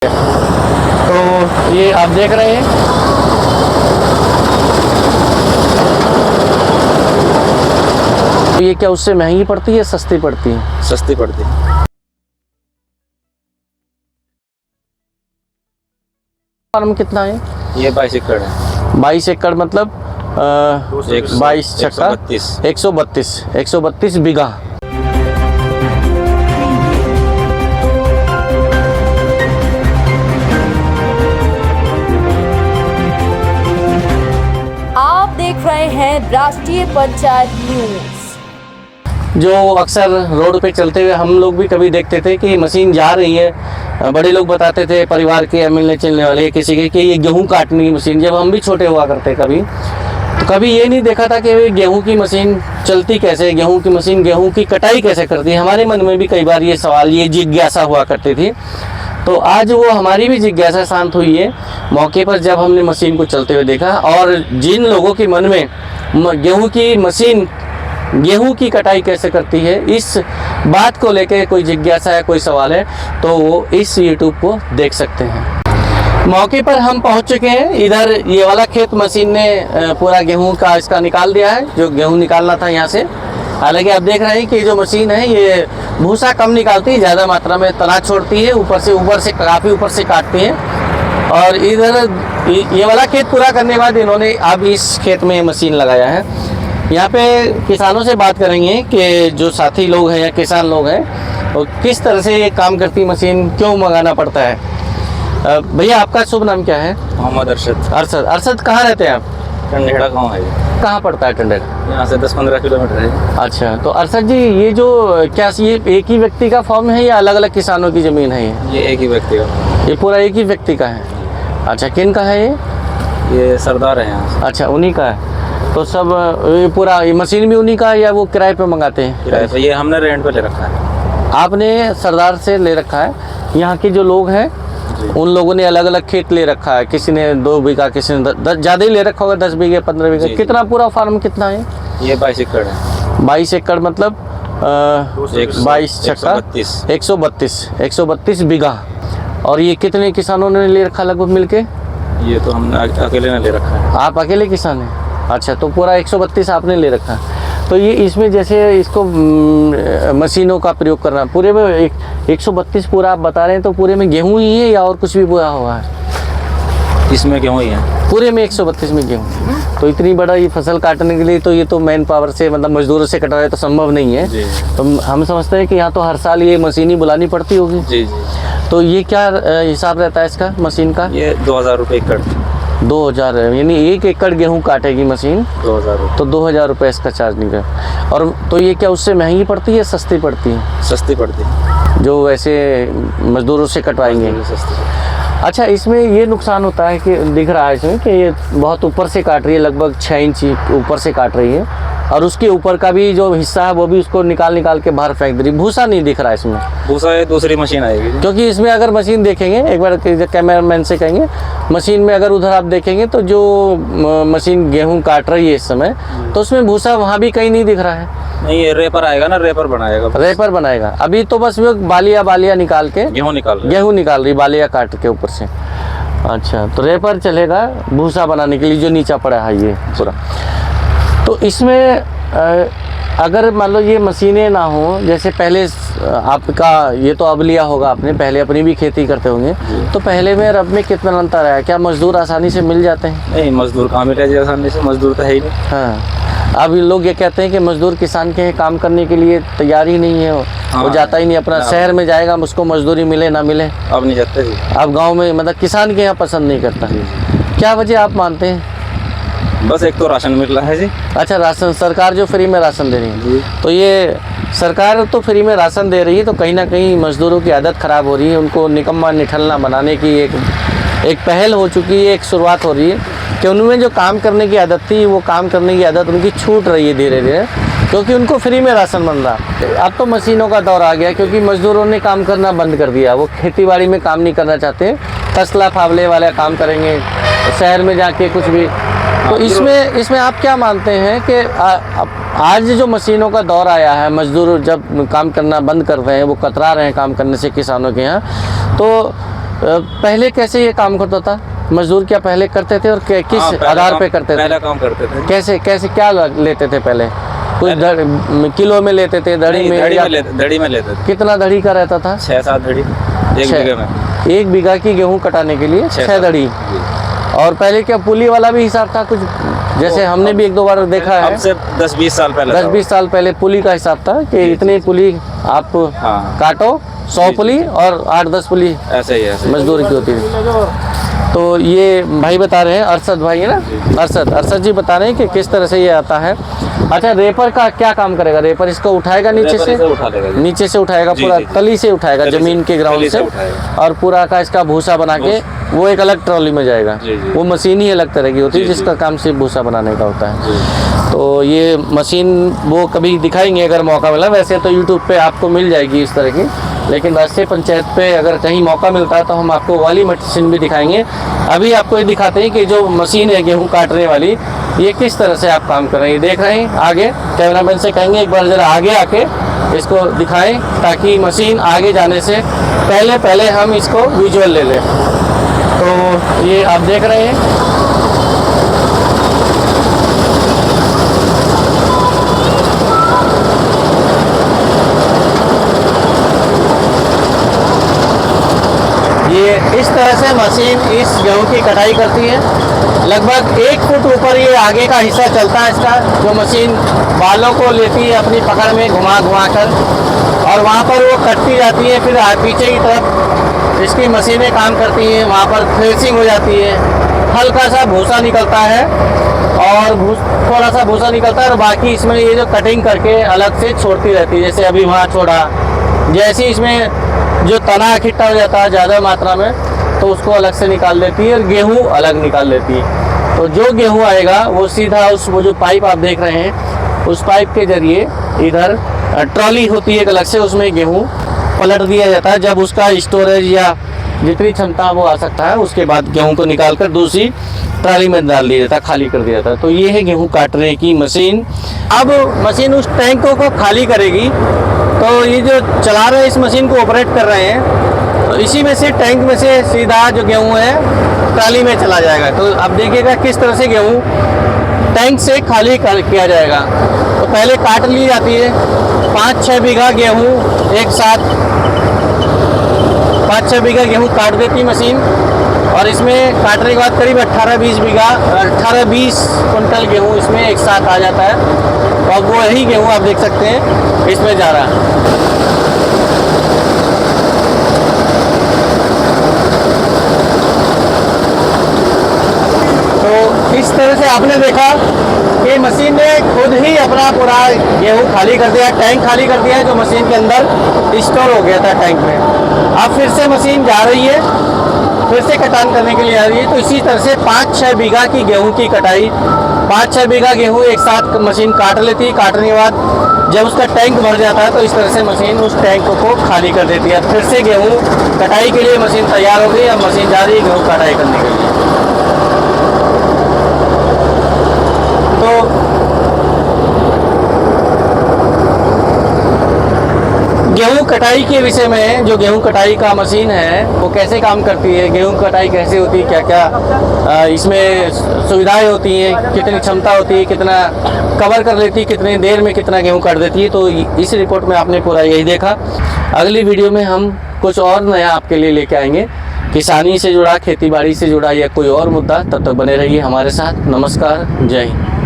तो ये आप देख रहे हैं, तो ये क्या उससे महंगी पड़ती है, सस्ती पड़ती है? सस्ती पड़ती है। फार्म कितना है? ये 22 एकड़ है। 22 एकड़ मतलब 22 छक्का 132 बीघा। आप देख रहे हैं राष्ट्रीय पंचायत न्यूज। जो अक्सर रोड पे चलते हुए हम लोग भी कभी देखते थे कि मशीन जा रही है, बड़े लोग बताते थे परिवार के मिलने चलने वाले किसी के कि ये गेहूं काटने की मशीन। जब हम भी छोटे हुआ करते कभी, तो कभी ये नहीं देखा था कि गेहूं की मशीन चलती कैसे, गेहूं की मशीन गेहूं की कटाई कैसे करती है। हमारे मन में भी कई बार ये सवाल, ये जिज्ञासा हुआ करती थी। तो आज वो हमारी भी जिज्ञासा शांत हुई है मौके पर जब हमने मशीन को चलते हुए देखा। और जिन लोगों के मन में गेहूं की मशीन गेहूं की कटाई कैसे करती है, इस बात को लेकर कोई जिज्ञासा है, कोई सवाल है, तो वो इस यूट्यूब को देख सकते हैं। मौके पर हम पहुंच चुके हैं। इधर ये वाला खेत मशीन ने पूरा गेहूं का इसका निकाल दिया है, जो गेहूं निकालना था यहाँ से। हालांकि आप देख रहे हैं कि जो मशीन है ये भूसा कम निकालती है, ज़्यादा मात्रा में तना छोड़ती है, ऊपर से काफ़ी ऊपर से काटती है। और इधर ये वाला खेत पूरा करने के बाद इन्होंने अब इस खेत में मशीन लगाया है। यहाँ पे किसानों से बात करेंगे कि जो साथी लोग हैं या किसान लोग हैं, वो किस तरह से ये काम करती मशीन, क्यों मंगाना पड़ता है। भैया आपका शुभ नाम क्या है? मोहम्मद अरशद। अरशद कहाँ रहते हैं आप? टंडेड़ा गाँव है। कहाँ पड़ता है टंडेड़ा? यहाँ से 10-15 किलोमीटर है। अच्छा, तो अरशद जी ये जो क्या ये एक ही व्यक्ति का फॉर्म है या अलग अलग किसानों की ज़मीन है? ये एक ही व्यक्ति का। ये पूरा एक ही व्यक्ति का है? अच्छा, किन का है ये सरदार है यहाँ। अच्छा, उन्हीं का है। तो सब ये पूरा ये मशीन भी उन्हीं का है या वो किराए पे मंगाते हैं? किराए पे। ये हमने रेंट पे ले रखा है। आपने सरदार से ले रखा है। यहाँ के जो लोग हैं उन लोगों ने अलग अलग खेत ले रखा है, किसी ने 2 बीघा, किसी ने 10 ज़्यादा ही ले रखा होगा, 10 बीघे 15 बीघे। कितना पूरा फार्म कितना है? ये 22 एकड़ है। 22 एकड़ मतलब 22 छक्का 132 बीघा। और ये कितने किसानों ने ले रखा लगभग मिलके? ये तो हमने अकेले ने ले रखा है। आप अकेले किसान हैं? अच्छा, तो पूरा 132 आपने ले रखा है। तो ये इसमें जैसे इसको मशीनों का प्रयोग करना, पूरे में 132 पूरा आप बता रहे हैं, तो पूरे में गेहूं ही है या और कुछ भी बोया हुआ है? इसमें गेहूँ ही है। पूरे में 132 में गेहूं। तो इतनी बड़ा ये फसल काटने के लिए तो ये तो मैन पावर से, मतलब मजदूरों से कटवाए तो संभव नहीं है। तो हम समझते हैं कि यहाँ तो हर साल ये मशीन ही बुलानी पड़ती होगी। जी। तो ये क्या हिसाब रहता है इसका मशीन का? ये 2000 रुपये एकड़। 2000, यानी 1 एकड़ गेहूं काटेगी मशीन 2000 रुपये। तो 2000 रुपये इसका चार्ज निकले। और तो ये क्या उससे महंगी पड़ती है, सस्ती पड़ती है? सस्ती पड़ती है। जो वैसे मजदूरों से कटवाएंगे। सस्ती। अच्छा, इसमें ये नुकसान होता है कि दिख रहा है इसमें कि ये बहुत ऊपर से काट रही है, लगभग 6 इंच ऊपर से काट रही है, और उसके ऊपर का भी जो हिस्सा है वो भी उसको निकाल के बाहर फेंक दे रही। भूसा नहीं दिख रहा है इसमें। भूसा ये दूसरी मशीन आएगी। क्योंकि इसमें अगर मशीन देखेंगे, एक बार कैमरामैन से कहेंगे, मशीन में अगर उधर आप देखेंगे तो जो मशीन गेहूं काट रही है इस समय, तो उसमें भूसा वहाँ भी कहीं नहीं दिख रहा है। नहीं, ये रेपर आएगा ना, रेपर बनाएगा। अभी तो बस वो बालिया निकाल के गेहूँ निकाल रही, बालिया काट के ऊपर से। अच्छा, तो रेपर चलेगा भूसा बनाने के लिए जो नीचा पड़ा है ये पूरा। तो इसमें अगर मान लो ये मशीनें ना हो, जैसे पहले आपका ये तो अब लिया होगा आपने, पहले अपनी भी खेती करते होंगे, तो पहले में और अब में कितना अंतर है? क्या मजदूर आसानी से मिल जाते हैं? नहीं, मजदूर कहाँ मिले आसानी से, मजदूर तो है ही नहीं। हाँ, अब लोग ये कहते हैं कि मजदूर किसान के काम करने के लिए तैयार ही नहीं है। वो जाता ही नहीं, अपना शहर में जाएगा, उसको मजदूरी मिले ना मिले। अब नहीं जाते जी। अब गांव में मतलब किसान के यहाँ पसंद नहीं करता। क्या वजह आप मानते हैं? बस एक तो राशन मिल रहा है जी। अच्छा, राशन, सरकार जो फ्री में राशन दे रही है जी। तो ये सरकार तो फ्री में राशन दे रही है, तो कहीं ना कहीं मजदूरों की आदत ख़राब हो रही है, उनको निकम्मा निठल्ला बनाने की एक पहल हो चुकी है, एक शुरुआत हो रही है कि उनमें जो काम करने की आदत थी, वो काम करने की आदत उनकी छूट रही है धीरे धीरे, क्योंकि उनको फ्री में राशन बन रहा। अब तो मशीनों का दौर आ गया, क्योंकि मजदूरों ने काम करना बंद कर दिया। वो खेती बाड़ी में काम नहीं करना चाहते, तसला फावले वाला काम करेंगे, शहर में जाके कुछ भी। तो इसमें आप क्या मानते हैं कि आज जो मशीनों का दौर आया है, मजदूर जब काम करना बंद कर रहे हैं, वो कतरा रहे हैं काम करने से किसानों के यहाँ, तो पहले कैसे ये काम करता था? मजदूर क्या पहले करते थे और किस हाँ, पहले आधार काम- पे करते थे? पहले काम करते थे। कैसे कैसे क्या लेते थे पहले? कुछ किलो में लेते थे, धड़ी नहीं, में धड़ी या में धड़ी में लेते थे। कितना धड़ी का रहता था? 6-7 धड़ी एक छः- बीघे में। 1 बीघा की गेहूं कटाने के लिए 6 6-7 धड़ी। जी। और पहले क्या पुली वाला भी हिसाब था कुछ? जैसे हमने भी 1-2 बार देखा है, अब से 10-20 साल पहले था 10-20 साल पहले पुली का हिसाब था कि जी, इतनी पुली आप हाँ। काटो, 100 जी, पुली जी। और 8-10 पुली वो। ऐसे ही ऐसे ही। मजदूर की होती थी। तो ये भाई बता रहे हैं, अरशद भाई है ना, अरशद जी बता रहे हैं कि किस तरह से ये आता है। अच्छा, रेपर का क्या काम करेगा? रेपर इसको उठाएगा नीचे रेपर से, इसे उठा लेगा जी। नीचे से उठाएगा, जी, पूरा जी। तली से उठाएगा, तली से- जमीन के ग्राउंड तली से, से उठाएगा। और पूरा का इसका भूसा बना के वो एक अलग ट्रॉली में जाएगा। जी, जी। वो मशीन ही अलग तरह की होती है जी, जी। जिसका काम सिर्फ भूसा बनाने का होता है। जी। तो ये मशीन वो कभी दिखाएंगे अगर मौका मिला, वैसे तो यूट्यूब पे आपको मिल जाएगी इस तरह की, लेकिन राष्ट्रीय पंचायत पे अगर कहीं मौका मिलता है तो हम आपको वाली मशीन भी दिखाएंगे। अभी आपको ये दिखाते हैं कि जो मशीन है गेहूं काटने वाली, ये किस तरह से आप काम कर रहे हैं। देख रहे हैं आगे, कैमरामैन से कहेंगे एक बार ज़रा आगे आके इसको दिखाएं ताकि मशीन आगे जाने से पहले हम इसको विजुअल ले लें। तो ये आप देख रहे हैं, ये इस तरह से मशीन इस गेहूं की कटाई करती है। लगभग 1 फुट ऊपर ये आगे का हिस्सा चलता है इसका, जो मशीन बालों को लेती है अपनी पकड़ में घुमा कर, और वहाँ पर वो कटती जाती है। फिर पीछे की तरफ इसकी मशीनें काम करती हैं, वहाँ पर थ्रेसिंग हो जाती है, हल्का सा भूसा निकलता है और थोड़ा सा भूसा निकलता है, और बाकी इसमें ये जो कटिंग करके अलग से छोड़ती रहती है। जैसे अभी वहाँ छोड़ा, जैसे इसमें जो तना इकट्ठा हो जाता है ज़्यादा मात्रा में तो उसको अलग से निकाल देती है और गेहूं अलग निकाल देती है। तो जो गेहूं आएगा वो सीधा वो जो पाइप आप देख रहे हैं, उस पाइप के जरिए इधर ट्रॉली होती है एक अलग से, उसमें गेहूं पलट दिया जाता है। जब उसका स्टोरेज या जितनी क्षमता वो आ सकता है, उसके बाद गेहूं को निकाल कर दूसरी ट्राली में डाल दिया जाता है, खाली कर दिया जाता है। तो ये है गेहूं काटने की मशीन। अब मशीन उस टैंकों को खाली करेगी, तो ये जो चला रहे हैं इस मशीन को ऑपरेट कर रहे हैं, तो इसी में से टैंक में से सीधा जो गेहूं है ट्राली में चला जाएगा। तो अब देखिएगा किस तरह से गेहूं टैंक से खाली किया जाएगा। तो पहले काट ली जाती है 5-6 बीघा गेहूं एक साथ, 5-6 बीघा गेहूं काट देती मशीन, और इसमें काटने के बाद करीब 18-20 कुंटल गेहूं इसमें एक साथ आ जाता है। और वो ही गेहूं आप देख सकते हैं इसमें जा रहा है। तो इस तरह से आपने देखा कि मशीन ने खुद ही अपना पूरा गेहूं खाली कर दिया, टैंक खाली कर दिया है जो मशीन के अंदर स्टोर हो गया था टैंक में। अब फिर से मशीन जा रही है, फिर से कटान करने के लिए आ रही है। तो इसी तरह से 5-6 बीघा की गेहूं की कटाई, 5-6 बीघा गेहूं एक साथ मशीन काट लेती है। काटने के बाद जब उसका टैंक भर जाता है तो इस तरह से मशीन उस टैंक को खाली कर देती है। फिर से गेहूं कटाई के लिए मशीन तैयार हो गई, अब मशीन जा रही है गेहूं कटाई करने के लिए। तो गेहूं कटाई के विषय में, जो गेहूं कटाई का मशीन है वो कैसे काम करती है, गेहूं कटाई कैसे होती है, क्या क्या इसमें सुविधाएं होती हैं, कितनी क्षमता होती है, कितना कवर कर लेती है, कितनी देर में कितना गेहूं काट देती है, तो इस रिपोर्ट में आपने पूरा यही देखा। अगली वीडियो में हम कुछ और नया आपके लिए लेके आएंगे, किसानी से जुड़ा, खेती बाड़ी से जुड़ा या कोई और मुद्दा। तब तक बने रहिए हमारे साथ। नमस्कार, जय हिंद।